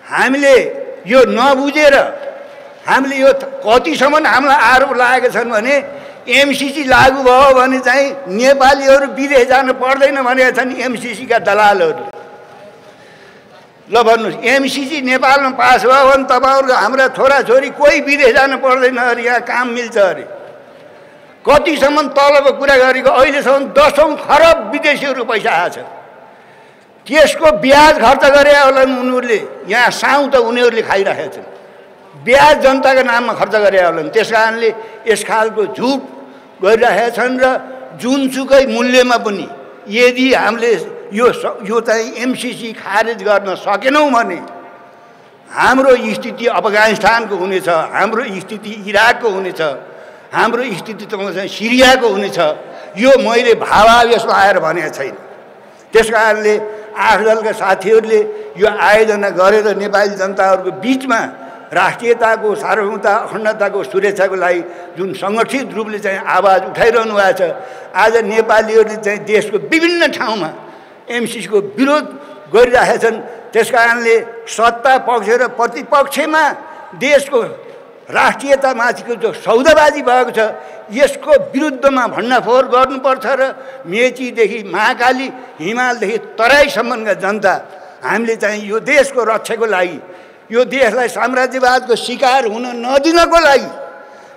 हामीले यो नबुझेर हामीले यो कतिसम्म हामीलाई आरोप लागेका छन् भने एमसीसी लागू भयो भने चाहिँ नेपालीहरू विदेश जानु पर्दैन भनेका छन् एमसीसीका दलालहरू। ल भन्नुहोस्, एमसीसी नेपालमा पास भयो भने तपाईँहरूको हाम्रा छोराछोरी कोही विदेश जानु पर्दैन अरे, यहाँ काम मिल्छ अरे। कतिसम्म तलको कुरा गरेको अहिलेसम्म 10औं खरब विदेशीहरू पैसा आएछ। त्यसको ब्याज खर्च गरे होला उनीहरूले, यहाँ साउँ त उनीहरूले खाइरहेका छन्, ब्याज जनताको नाममा खर्च गरे होला। त्यस कारणले यस खालको झुट गरिरहेका छन् र जुनसुकै मूल्यमा पनि यदि हामीले यो चाहिँ एमसीसी खारेज गर्न सकेनौँ भने हाम्रो स्थिति अफगानिस्तानको हुनेछ, हाम्रो स्थिति इराकको हुनेछ, हाम्रो स्थिति चाहिँ सिरियाको हुनेछ। यो मैले भावावेशमा आएर भनेको छैन। त्यस कारणले 8 दलका साथीहरूले यो आयोजना गरेर नेपाली जनताहरूको बिचमा राष्ट्रियताको, सार्वभौमता, अखण्डताको सुरक्षाको लागि जुन सङ्गठित रूपले चाहिँ आवाज उठाइरहनु भएको छ, आज नेपालीहरूले चाहिँ देशको विभिन्न ठाउँमा एमसीसीको विरोध गरिरहेका छन्। त्यस कारणले सत्ता पक्ष र प्रतिपक्षमा देशको राष्ट्रियतामाथिको जो सौदाबाजी भएको छ यसको विरुद्धमा भण्डाफोर गर्नुपर्छ र मेचीदेखि महाकाली, हिमालदेखि तराईसम्मका जनता हामीले चाहिँ यो देशको रक्षाको लागि, यो देशलाई साम्राज्यवादको शिकार हुन नदिनको लागि,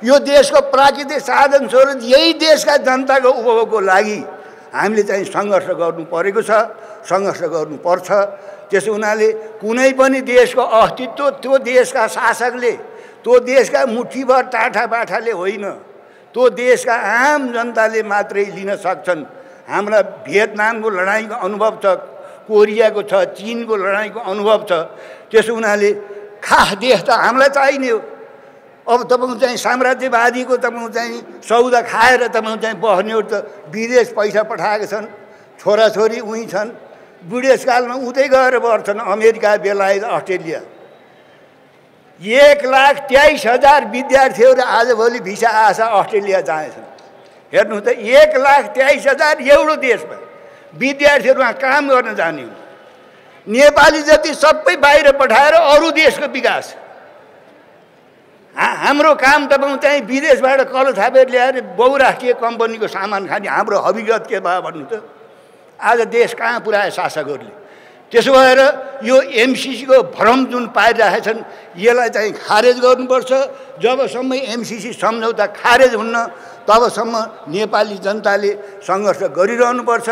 यो देशको प्राकृतिक साधन स्रोत यही देशका जनताको उपभोगको लागि हामीले चाहिँ सङ्घर्ष गर्नु परेको छ, सङ्घर्ष गर्नुपर्छ। त्यसो हुनाले कुनै पनि देशको अस्तित्व त्यो देशका शासकले, त्यो देशका मुठीभर टाठाबाठाले होइन, त्यो देशका आम जनताले मात्रै लिन सक्छन्। हाम्रा भियतनामको लडाइँको अनुभव छ, कोरियाको छ, चीनको लडाइँको अनुभव छ। त्यसो हुनाले खास देश त हामीलाई चाहिने हो। अब तपाईँको चाहिँ साम्राज्यवादीको तपाईँको चाहिँ सौदा खाएर तपाईँको चाहिँ बस्नेहरू त विदेश पैसा पठाएका छन्, छोराछोरी उहीँ छन्, बुढेसकालमा उतै गएर बढ्छन्, अमेरिका, बेलायत, अस्ट्रेलिया। 1,23,000 विद्यार्थीहरू आजभोलि भिसा आशा अस्ट्रेलिया जानेछन्। हेर्नुहोस् त, 1,23,000 एउटो देशमा विद्यार्थीहरू वहाँ काम गर्न जाने हुन्। नेपाली जति सबै बाहिर पठाएर अरू देशको विकास। हाम्रो काम तपाईँको चाहिँ विदेशबाट कल थापेर ल्याएर बहुराष्ट्रिय कम्पनीको सामान खाने हाम्रो हविगत के भयो भन्नु त? आज देश कहाँ पुर्याए शासकहरूले? त्यसो भएर यो एमसीसीको भ्रम जुन पाइरहेछन् यसलाई चाहिँ खारेज गर्नुपर्छ। जबसम्म एमसीसी सम्झौता खारेज हुन्न तबसम्म नेपाली जनताले सङ्घर्ष गरिरहनुपर्छ।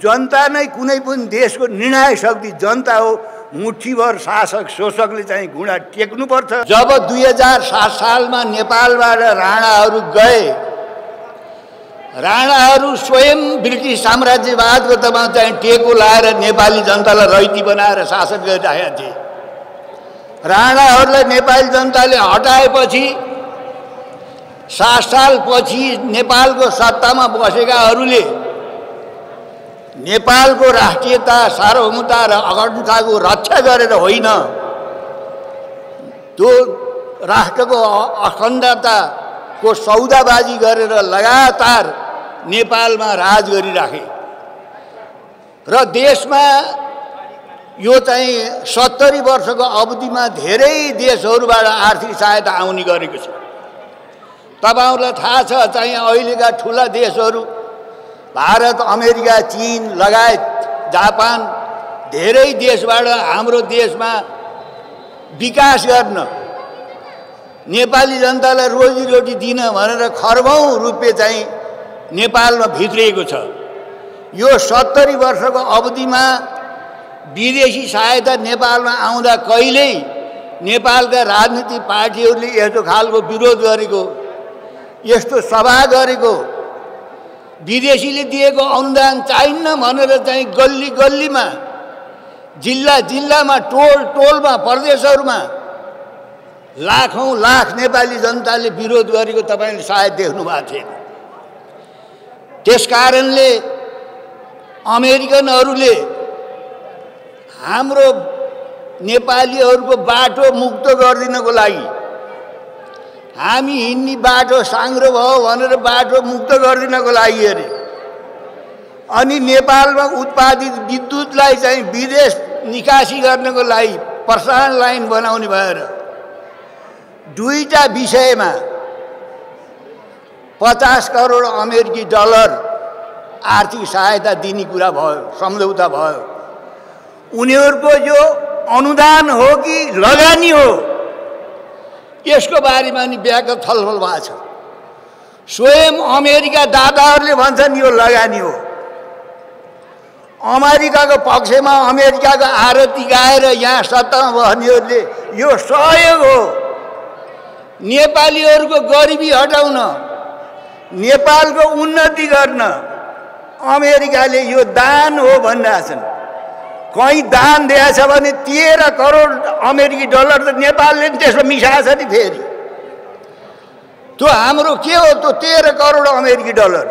जनता नै कुनै पनि देशको निर्णायक शक्ति जनता हो। मुठीभर शासक शोषकले चाहिँ घुँडा टेक्नुपर्छ। जब 2007 सालमा नेपालबाट राणाहरू गए, राणाहरू स्वयं ब्रिटिस साम्राज्यवादको तपाईँ चाहिँ टेको लाएर नेपाली जनतालाई रैती बनाएर शासन गरिरहेका थिए। राणाहरूलाई नेपाली जनताले हटाएपछि 7 सालपछि नेपालको सत्तामा बसेकाहरूले नेपालको राष्ट्रियता, सार्वभौमता र अखण्डताको रक्षा गरेर होइन, त्यो राष्ट्रको अखण्डताको सौदाबाजी गरेर लगातार नेपालमा राज गरिराखे र देशमा यो चाहिँ 70 वर्षको अवधिमा धेरै देशहरूबाट आर्थिक सहायता आउने गरेको छ। तपाईहरुलाई थाहा छ चाहिँ अहिलेका ठुला देशहरू भारत, अमेरिका, चीन लगायत जापान धेरै देशबाट हाम्रो देशमा विकास गर्न, नेपाली जनतालाई रोजीरोटी दिन भनेर खरबौं रुपैयाँ चाहिँ नेपालमा भित्रिएको छ। यो 70 वर्षको अवधिमा विदेशी सहायता नेपालमा आउँदा कहिल्यै नेपालका राजनीतिक पार्टीहरूले यस्तो खालको विरोध गरेको, यस्तो सभा गरेको, विदेशीले दिएको अनुदान चाहिन्न भनेर चाहिँ गल्ली गल्लीमा, जिल्ला जिल्लामा, टोल टोलमा, प्रदेशहरूमा लाखौं लाख नेपाली जनताले विरोध गरेको तपाईले सायद देख्नु भएको थिएन। त्यसकारणले अमेरिकनहरूले हाम्रो नेपालीहरूको बाटो मुक्त गरिदिनको लागि, हामी हिँड्ने बाटो साङ्ग्रो भयो भनेर बाटो मुक्त गरिदिनको लागि अरे, अनि नेपालमा उत्पादित विद्युतलाई चाहिँ विदेश निकासी गर्नको लागि प्रसारण लाइन बनाउने भएर दुईटा विषयमा 50 करोड अमेरिकी डलर आर्थिक सहायता दिने कुरा भयो, सम्झौता भयो। उनीहरूको जो अनुदान हो कि लगानी हो यसको बारेमा नि व्यापक छलफल भएको छ। स्वयं अमेरिका दाताहरूले भन्छन् यो लगानी हो। अमेरिकाको पक्षमा अमेरिकाको आरती गाएर यहाँ सत्तामा बस्नेहरूले यो सहयोग हो, नेपालीहरूको गरिबी हटाउन, नेपालको उन्नति गर्न अमेरिकाले यो दान हो भनिरहेछन्। कहीँ दान दिएछ भने 13 करोड अमेरिकी डलर त नेपालले पनि त्यसमा मिसाएछ नि। फेरि त्यो हाम्रो के हो, त्यो 13 करोड अमेरिकी डलर।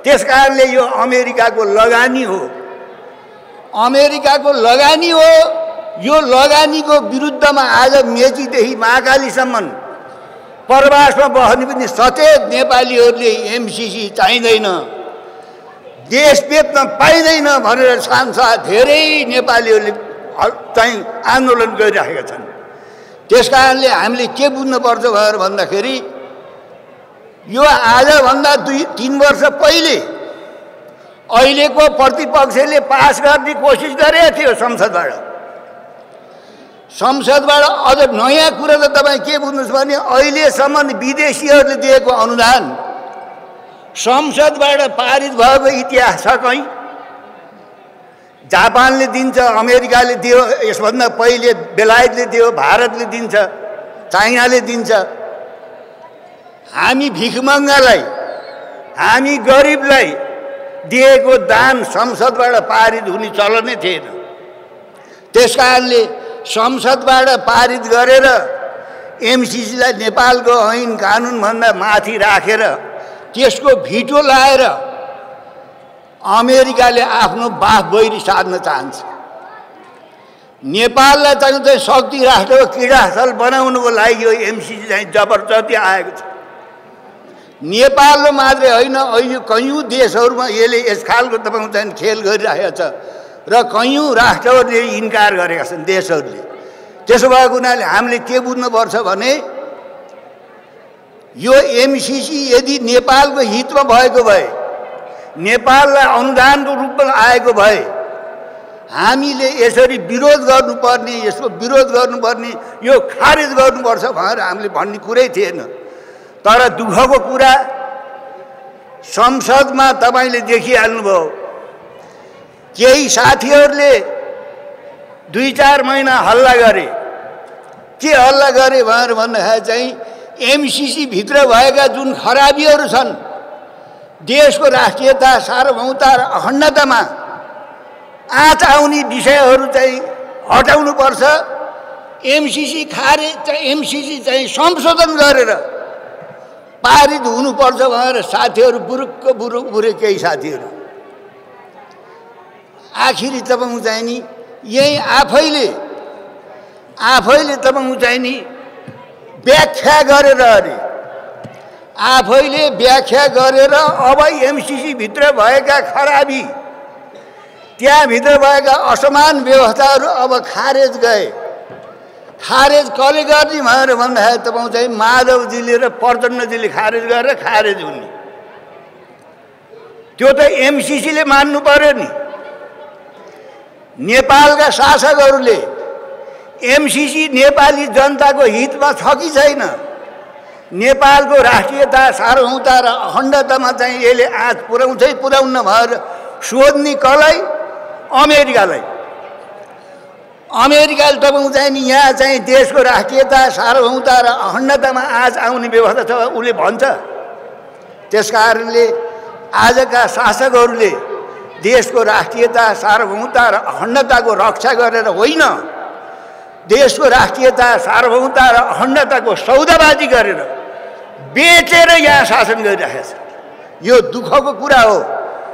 त्यस कारणले यो अमेरिकाको लगानी हो, अमेरिकाको लगानी हो। यो लगानीको विरुद्धमा आज मेचीदेखि महाकालीसम्म प्रवासमा बस्ने पनि सचेत नेपालीहरूले एमसीसी चाहिँदैन, देश बेच्न पाइँदैन भनेर सांसद धेरै नेपालीहरूले चाहिँ आन्दोलन गरिरहेका छन्। त्यस कारणले हामीले के बुझ्नुपर्छ भन्दाखेरि यो आजभन्दा 2-3 वर्ष पहिले अहिलेको प्रतिपक्षले पास गर्ने कोसिस गरेको थियो संसदबाट। संसदबाट अझ नयाँ कुरा त तपाईँ के बुझ्नुहोस् भने अहिलेसम्म विदेशीहरूले दिएको अनुदान संसदबाट पारित भएको इतिहास छ कहीँ? जापानले दिन्छ, अमेरिकाले दियो, यसभन्दा पहिले बेलायतले दियो, भारतले दिन्छ, चाइनाले दिन्छ। हामी भिखमङ्गालाई, हामी गरिबलाई दिएको दान संसदबाट पारित हुने चलनै थिएन। त्यसकारणले संसदबाट पारित गरेर एमसीसीलाई नेपालको ऐन कानुनभन्दा माथि राखेर त्यसको भिटो लाएर अमेरिकाले आफ्नो बाफ बैरी साध्न चाहन्छ। नेपाललाई चाहिँ शक्ति राष्ट्रको क्रीडास्थल बनाउनुको लागि यो एमसीसी चाहिँ जबरजस्ती आएको छ। नेपालमा मात्रै होइन, अहिले कयौँ देशहरूमा यसले यस खालको तपाईँको चाहिँ खेल गरिरहेको छ र कयौँ राष्ट्रहरूले इन्कार गरेका छन्, देशहरूले। त्यसो भएको हुनाले हामीले के बुझ्नुपर्छ भने यो एमसीसी यदि नेपालको हितमा भएको भए, नेपाललाई अनुदानको रूपमा आएको भए हामीले यसरी विरोध गर्नुपर्ने, यसको विरोध गर्नुपर्ने, यो खारेज गर्नुपर्छ भनेर हामीले भन्ने कुरै थिएन। तर दुःखको कुरा संसदमा तपाईँले देखिहाल्नुभयो, केही साथीहरूले 2-4 महिना हल्ला गरे। के हल्ला गरे भनेर भन्दाखेरि चाहिँ एमसीसी भित्र भएका जुन खराबीहरू छन्, देशको राष्ट्रियता, सार्वभौमता र अखण्डतामा आँच आउने विषयहरू चाहिँ हटाउनुपर्छ। एमसीसी चाहिँ संशोधन गरेर पारित हुनुपर्छ भनेर साथीहरू बुरुक केही साथीहरू आखिरी तपाईँको चाहिँ नि यही आफैले तपाईँको चाहिँ नि व्याख्या गरेर आफैले व्याख्या गरेर अब एमसीसी भित्र भएका खराबी, त्यहाँभित्र भएका असमान व्यवस्थाहरू अब खारेज गए। खारेज कसले गर्ने भनेर भन्दाखेरि तपाईँ चाहिँ माधवजीले र प्रचण्डजीले खारेज गरेर खारेज हुने, त्यो त एमसीसीले मान्नु पर्यो नि। नेपालका शासकहरूले एमसीसी नेपाली जनताको हितमा छ कि छैन, नेपालको राष्ट्रियता, सार्वभौमता र अखण्डतामा चाहिँ यसले आँच पुर्याउँछ कि पुर्याउन्न भनेर सोध्ने कसलाई? अमेरिकालाई। अमेरिकाले तपाईँको चाहिँ नि यहाँ चाहिँ देशको राष्ट्रियता, सार्वभौमता र अखण्डतामा आँच आउने व्यवस्था छ उसले भन्छ। त्यस कारणले आजका शासकहरूले देशको राष्ट्रियता, सार्वभौमता र अखण्डताको रक्षा गरेर होइन, देशको राष्ट्रियता, सार्वभौमता र अखण्डताको सौदाबाजी गरेर बेचेर यहाँ शासन गरिरहेको छ। यो दुःखको कुरा हो।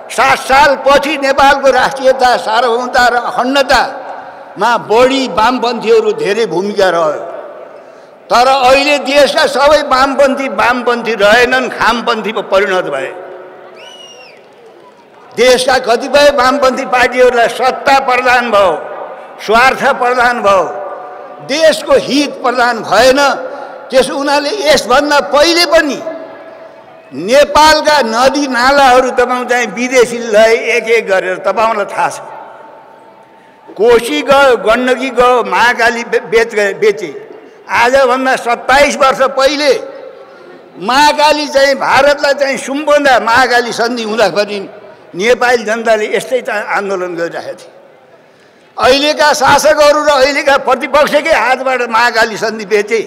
7 सालपछि नेपालको राष्ट्रियता, सार्वभौमता र अखण्डतामा बढी वामपन्थीहरू धेरै भूमिका रह्यो। तर अहिले देशका सबै वामपन्थी रहेनन्, खामपन्थीमा परिणत भए। देशका कतिपय वामपन्थी पार्टीहरूलाई सत्ता प्रदान भयो, स्वार्थ प्रदान भयो, देशको हित प्रदान भएन। त्यसो हुनाले यसभन्दा पहिले पनि नेपालका नदी नालाहरू तपाईँ चाहिँ विदेशीलाई एक एक गरेर तपाईँलाई थाहा छ। कोशी गयो, गण्डकी गयो, महाकाली बेचे। आजभन्दा 27 वर्ष पहिले महाकाली चाहिँ भारतलाई चाहिँ सुम्बन्दा महाकाली सन्धि हुँदाखेरि नेपाली जनताले यस्तै चाहिँ आन्दोलन गरिरहेको थियो। अहिलेका शासकहरू र अहिलेका प्रतिपक्षकै हातबाट महाकाली सन्धि बेचे।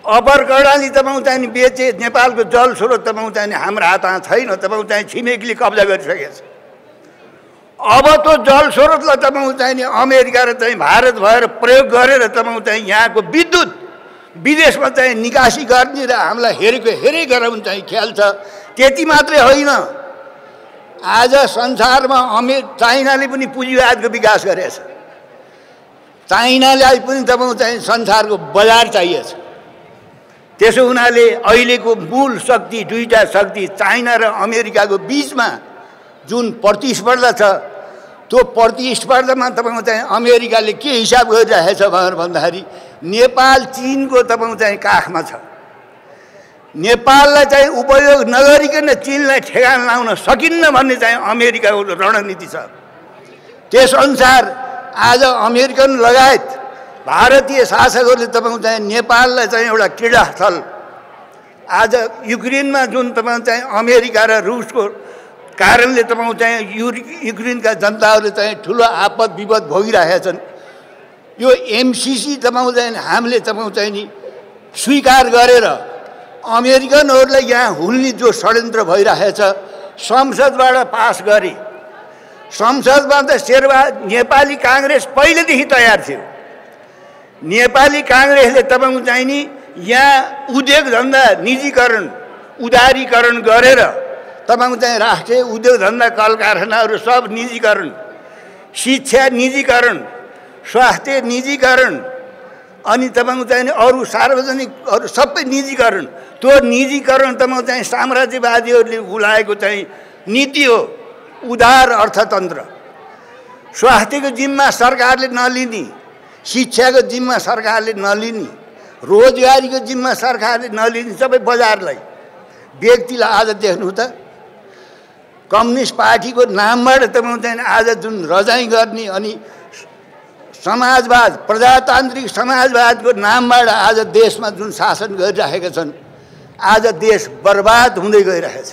अप्पर कर्णाली तपाईँ चाहिँ बेचे। नेपालको जल स्रोत तपाईँ चाहिँ हाम्रो हातमा छैन, तपाईँ चाहिँ छिमेकीले कब्जा गरिसकेको छ। अब त्यो जल स्रोतलाई तपाईँ चाहिँ अमेरिका र चाहिँ भारत भएर प्रयोग गरेर तपाईँ चाहिँ यहाँको विद्युत विदेशमा चाहिँ निकासी गर्ने र हामीलाई हेरै गराउनु चाहिँ ख्याल छ। त्यति मात्रै होइन, आज संसारमा चाइनाले पनि पुँजीवादको विकास गरेछ। चाइनालाई पनि तपाईँ चाहिँ संसारको बजार चाहिएछ। त्यसो हुनाले अहिलेको मूल शक्ति, दुईटा शक्ति चाइना र अमेरिकाको बिचमा जुन प्रतिस्पर्धा छ, त्यो प्रतिस्पर्धामा तपाईँ चाहिँ अमेरिकाले के हिसाब गरिरहेछ भनेर भन्दाखेरि नेपाल चीनको तपाईँ चाहिँ काखमा छ। नेपाललाई चाहिँ उपयोग नगरिकन चीनलाई ठेगान लाउन सकिन्न भन्ने चाहिँ अमेरिकाको रणनीति छ। त्यसअनुसार आज अमेरिकन लगायत भारतीय शासकहरूले तपाईँ चाहिँ नेपाललाई चाहिँ एउटा क्रीडास्थल, आज युक्रेनमा जुन तपाईँ चाहिँ अमेरिका र रुसको कारणले तपाईँ चाहिँ युक्रेनका जनताहरूले चाहिँ ठुलो आपद विपद भोगिरहेका छन्। यो एमसिसी तपाईँ चाहिँ हामीले तपाईँ चाहिँ नि स्वीकार गरेर अमेरिकनहरूलाई यहाँ हुल्ने जो षड्यन्त्र भइरहेछ संसदबाट पास गरे। संसदमा त नेपाली काङ्ग्रेस पहिलेदेखि तयार थियो। नेपाली काङ्ग्रेसले तपाईँ चाहिँ नि यहाँ उद्योग धन्दा निजीकरण, उदारीकरण गरेर तपाईँ चाहिँ राष्ट्रिय उद्योग धन्दा कल कारखानाहरू सब निजीकरण, शिक्षा निजीकरण, स्वास्थ्य निजीकरण, अनि तपाईँ चाहिँ अरू सार्वजनिक अरू सबै निजीकरण। त्यो निजीकरण तपाईँ चाहिँ साम्राज्यवादीहरूले उलाएको चाहिँ नीति हो। उदार अर्थतन्त्र, स्वास्थ्यको जिम्मा सरकारले नलिने, शिक्षाको जिम्मा सरकारले नलिने, रोजगारीको जिम्मा सरकारले नलिने, सबै बजारलाई व्यक्तिलाई। आज देख्नु त कम्युनिस्ट पार्टीको नामबाट तपाईँ चाहिँ आज जुन रजाइ गर्ने अनि समाजवाद, प्रजातान्त्रिक समाजवादको नामबाट आज देशमा जुन शासन गरिरहेका छन्, आज देश बर्बाद हुँदै गइरहेछ।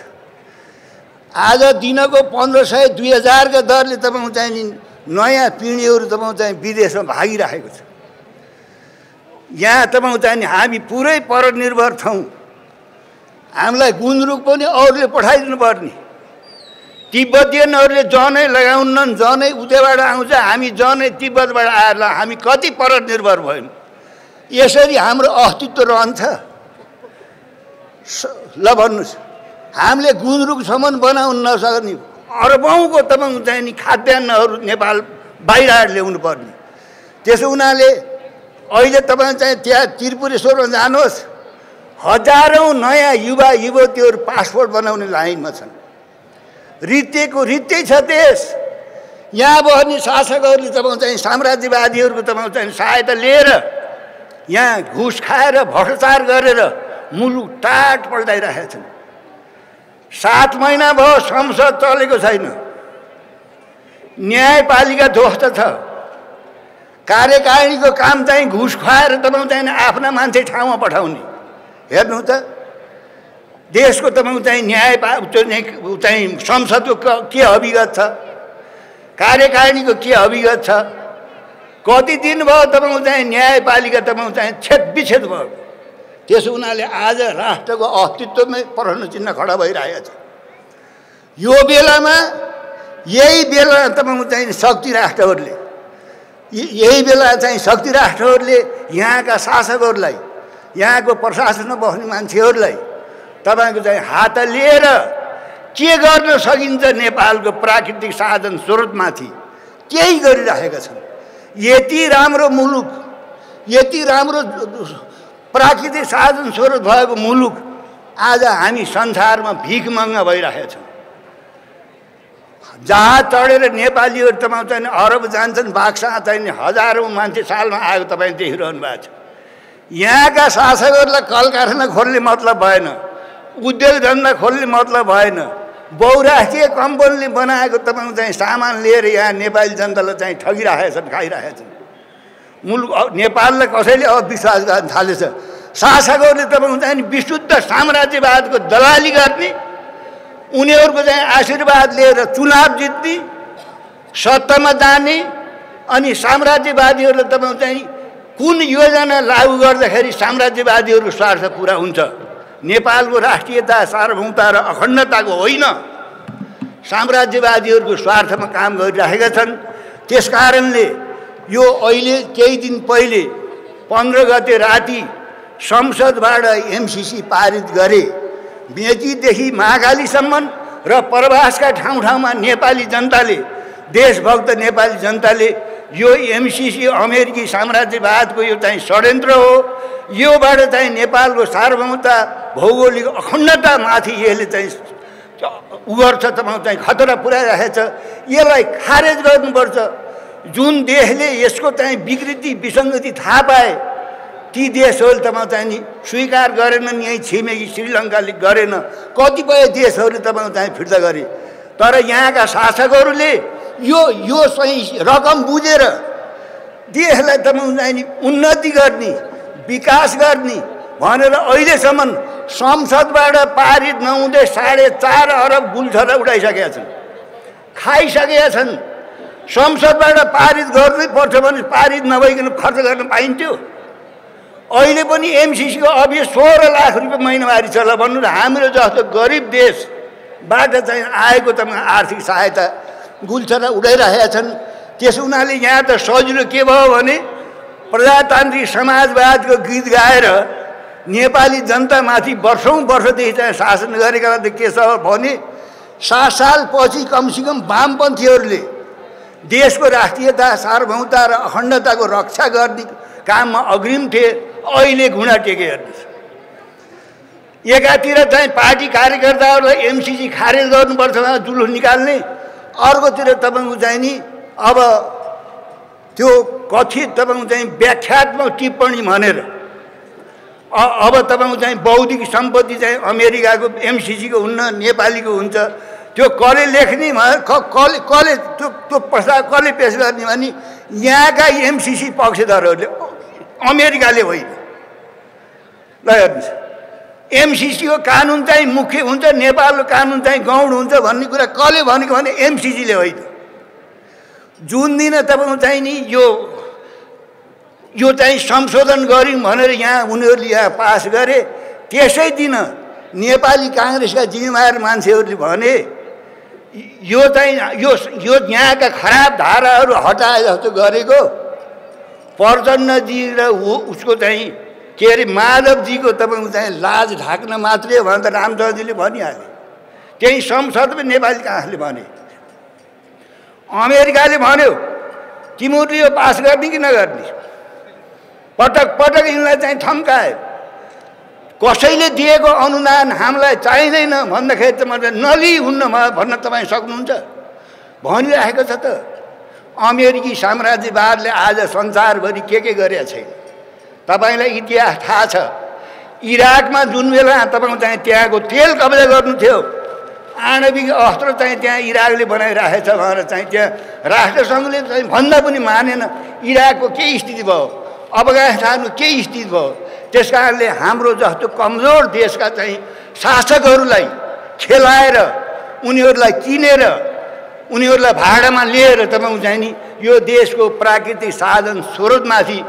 आज दिनको 1500 2000 दरले तपाईँ चाहिँ नयाँ पिँढीहरू तपाईँ चाहिँ विदेशमा भागिरहेको छ। यहाँ तपाईँ चाहिँ हामी पुरै परनिर्भर छौँ। हामीलाई गुन्द्रुक पनि अरूले पठाइदिनु पर्ने। तिब्बतीयनहरूले जनै लगाउनन्, जनै उतैबाट आउँछ, हामी जनै तिब्बतबाट आएर हामी कति परनिर्भर भयौँ। यसरी हाम्रो अस्तित्व रहन्छ? ल भन्नुहोस्, हामीले गुन्द्रुकसम्म बनाउन नसक्ने अरबौँको तपाईँ चाहिँ नि खाद्यान्नहरू नेपाल बाहिर ल्याउनु पर्ने। त्यसो हुनाले अहिले तपाईँ चाहिँ त्यहाँ त्रिपुरेश्वरमा जानुहोस्, हजारौँ नयाँ युवा युवतीहरू पासपोर्ट बनाउने लाइनमा छन्। रित्तेको रित्तै छ देश। यहाँ बस्ने शासकहरूले तपाईँ चाहिँ साम्राज्यवादीहरूको तपाईँ चाहिँ सहायता लिएर यहाँ घुस खाएर भ्रष्टाचार गरेर मुलुक टाट पल्टाइरहेका छन्। 7 महिना भयो संसद चलेको छैन। न्यायपालिका ध्वस्त छ। कार्यकारिणीको काम चाहिँ घुस खुवाएर तपाईँ चाहिँ आफ्ना मान्छे ठाउँमा पठाउने। हेर्नु त देशको तपाईँ चाहिँ चाहिँ संसदको के अभिगत छ, कार्यकारिणीको के अभिगत छ। कति दिन भयो तपाईँ चाहिँ न्यायपालिका तपाईँ चाहिँ छेदविच्छेद भयो। त्यसो हुनाले आज राष्ट्रको अस्तित्वमै प्रश्न चिन्ह खडा भइरहेको छ। यो बेलामा यही बेला तपाईँ चाहिँ शक्ति राष्ट्रहरूले यहाँका शासकहरूलाई, यहाँको प्रशासनमा बस्ने मान्छेहरूलाई तपाईँको चाहिँ हात लिएर के गर्न सकिन्छ नेपालको प्राकृतिक साधन स्रोतमाथि केही गरिरहेका छन्। यति राम्रो मुलुक, यति राम्रो प्राकृतिक साधन स्रोत भएको मुलुक आज हामी संसारमा भिख मङ्गा भइरहेका छौँ। जहाज चढेर नेपालीहरू तपाईँ चाहिँ अरब जान्छन्, बाक्सा चाहिँ हजारौँ मान्छे सालमा आएको तपाईँ देखिरहनु भएको छ। यहाँका शासकहरूलाई कल कारखाना खोल्ने मतलब भएन, उद्योग धन्दा खोल्ने मतलब भएन, बहुराष्ट्रिय कम्पनीले बनाएको तपाईँ चाहिँ सामान लिएर यहाँ नेपाली जनतालाई चाहिँ ठगिराखेका छन्, खाइराखेका छन्। मुलुक नेपाललाई कसैले अब विश्वास गर्न थालेछ। शासकहरूले तपाईँ चाहिँ विशुद्ध साम्राज्यवादको दलाली गर्ने, उनीहरूको चाहिँ आशीर्वाद लिएर चुनाव जित्ने, सत्तामा जाने, अनि साम्राज्यवादीहरूले तपाईँ चाहिँ कुन योजना लागू गर्दाखेरि साम्राज्यवादीहरूको स्वार्थ पुरा हुन्छ? नेपालको राष्ट्रियता, सार्वभौमता र अखण्डताको होइन, साम्राज्यवादीहरूको स्वार्थमा काम गरिरहेका छन्। त्यसकारणले यो अहिले केही दिन पहिले 15 गते राति संसदबाट एमसिसी पारित गरे। मेचीदेखि महाकालीसम्म र प्रवासका ठाउँ-ठाउँमा नेपाली जनताले, देशभक्त नेपाली जनताले यो एमसिसी अमेरिकी साम्राज्यवादको यो चाहिँ षड्यन्त्र हो, योबाट चाहिँ नेपालको सार्वभौमता, भौगोलिक अखण्डतामाथि यसले चाहिँ उगर्छ, तपाईँ चाहिँ खतरा पुर्याइरहेछ, यसलाई खारेज गर्नुपर्छ। जुन देशले यसको चाहिँ विकृति विसङ्गति थाहा पाए ती देशहरूले तपाईँ चाहिँ नि स्वीकार गरेनन्। यहीँ छिमेकी श्रीलङ्काले गरेन, कतिपय देशहरूले तपाईँ चाहिँ फिर्ता गरे। तर यहाँका शासकहरूले यो चाहिँ रकम बुझेर देशलाई तपाईँ चाहिँ नि उन्नति गर्ने, विकास गर्ने भनेर अहिलेसम्म संसदबाट पारित नहुँदै 4.5 अरब गुल्छरा उडाइसकेका छन्, खाइसकेका छन्। संसदबाट पारित गर्नै पर्छ भने पारित नभइकन खर्च गर्न पाइन्थ्यो। अहिले पनि एमसिसीको अब 16 लाख रुपियाँ महिनावारी चल्ला भन्नु, हाम्रो जस्तो गरिब देशबाट चाहिँ आएको तपाईँ आर्थिक सहायता गुल्छरा उडाइरहेका छन्। त्यस हुनाले यहाँ त सजिलो के भयो भने प्रजातान्त्रिक समाजवादको गीत गाएर नेपाली जनतामाथि वर्षौँदेखि चाहिँ शासन गरेका त के छ भने 7 सालपछि कमसेकम वामपन्थीहरूले देशको राष्ट्रियता, सार्वभौमता र अखण्डताको रक्षा गर्ने काममा अग्रिम थिए। अहिले घुँडा टेके हेर्नुहोस्, एकातिर चाहिँ पार्टी कार्यकर्ताहरूलाई एमसिसी खारेज गर्नुपर्छ जुलुस निकाल्ने, अर्कोतिर तपाईँको चाहिँ नि अब त्यो कथित तपाईँको चाहिँ व्याख्यात्मक टिप्पणी भनेर अब तपाईँको चाहिँ बौद्धिक सम्पत्ति चाहिँ अमेरिकाको एमसिसीको हुन्न, नेपालीको हुन्छ। त्यो कसले लेख्ने, कसले त्यो प्रस्ताव कसले पेश गर्ने भने यहाँका एमसिसी पक्षधरहरूले, अमेरिकाले होइन। ल हेर्नुहोस्, एमसिसीको कानुन चाहिँ मुख्य हुन्छ, नेपालको कानुन चाहिँ गौण हुन्छ भन्ने कुरा कसले भनेको भने एमसिसीले होइन। जुन दिन तपाईँको चाहिँ नि यो चाहिँ संशोधन गऱ्यौँ भनेर यहाँ उनीहरूले यहाँ पास गरे, त्यसै दिन नेपाली काङ्ग्रेसका जिम्मेवार मान्छेहरूले भने यो चाहिँ यो यहाँका खराब धाराहरू हटाए जस्तो गरेको प्रचण्डजी र उसको चाहिँ के अरे माधवजीको तपाईँको चाहिँ लाज ढाक्न मात्रै हो भने त रामचन्द्रजीले भनिहाले। त्यही संसदमा नेपाली काङ्ग्रेसले भने, अमेरिकाले भन्यो तिमीहरूले यो पास गर्ने कि नगर्ने, पटक पटक यिनलाई चाहिँ थम्कायो। कसैले दिएको अनुदान हामीलाई चाहिँदैन भन्दाखेरि त मतलब नलिहुन्न भन्न तपाईँ सक्नुहुन्छ भनिरहेको छ त। अमेरिकी साम्राज्यवादले आज संसारभरि के गरेको छैन तपाईँलाई इतिहास थाहा छ। इराकमा जुन बेला तपाईँको चाहिँ त्यहाँको तेल कब्जा गर्नु थियो, आणविक अस्त्र चाहिँ त्यहाँ इराकले बनाइरहेको छ भनेर चाहिँ त्यहाँ राष्ट्रसङ्घले चाहिँ भन्दा पनि मानेन। इराकको के स्थिति भयो, अफगानिस्तानको के स्थिति भयो। त्यस कारणले हाम्रो जस्तो कमजोर देशका चाहिँ शासकहरूलाई खेलाएर, उनीहरूलाई किनेर, उनीहरूलाई भाडामा लिएर तपाईँको चाहिँ नि यो देशको प्राकृतिक साधन स्रोतमाथि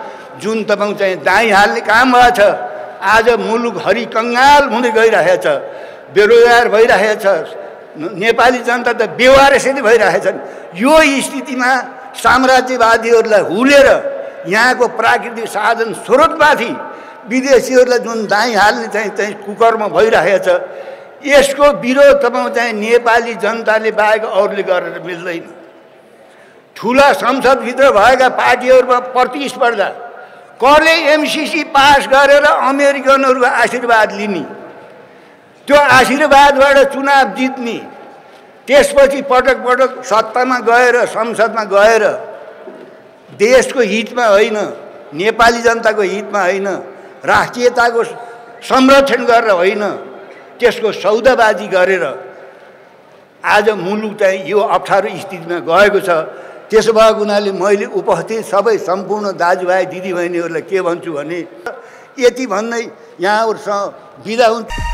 जुन तपाईँको चाहिँ दाइँ हाल्ने काम भएछ। आज मुलुक हरिकङ्गाल हुँदै गइरहेछ, बेरोजगार भइरहेछ, नेपाली जनता त बेवारसै भइरहेछन्। यो स्थितिमा साम्राज्यवादीहरूलाई हुलेर यहाँको प्राकृतिक साधन स्रोतमाथि विदेशीहरूलाई जुन दाइँ हाल्ने चाहिँ कुकरमा भइरहेछ, यसको विरोध तपाईँको चाहिँ नेपाली जनताले बाहेक अरूले गरेर मिल्दैन। ठुला संसदभित्र भएका पार्टीहरूमा प्रतिस्पर्धा, कसले एमसिसी पास गरेर अमेरिकनहरूको आशीर्वाद लिने, त्यो आशीर्वादबाट चुनाव जित्ने, त्यसपछि पटक पटक सत्तामा गएर संसदमा गएर देशको हितमा होइन, नेपाली जनताको हितमा होइन, राष्ट्रियताको संरक्षण गरेर होइन, त्यसको सौदाबाजी गरेर आज मुलुक चाहिँ यो अप्ठ्यारो स्थितिमा गएको छ। त्यसो भएको हुनाले मैले उपस्थित सबै सम्पूर्ण दाजुभाइ दिदीबहिनीहरूलाई के भन्छु भने यति भन्दै यहाँहरूसँग बिदा हुन्छ।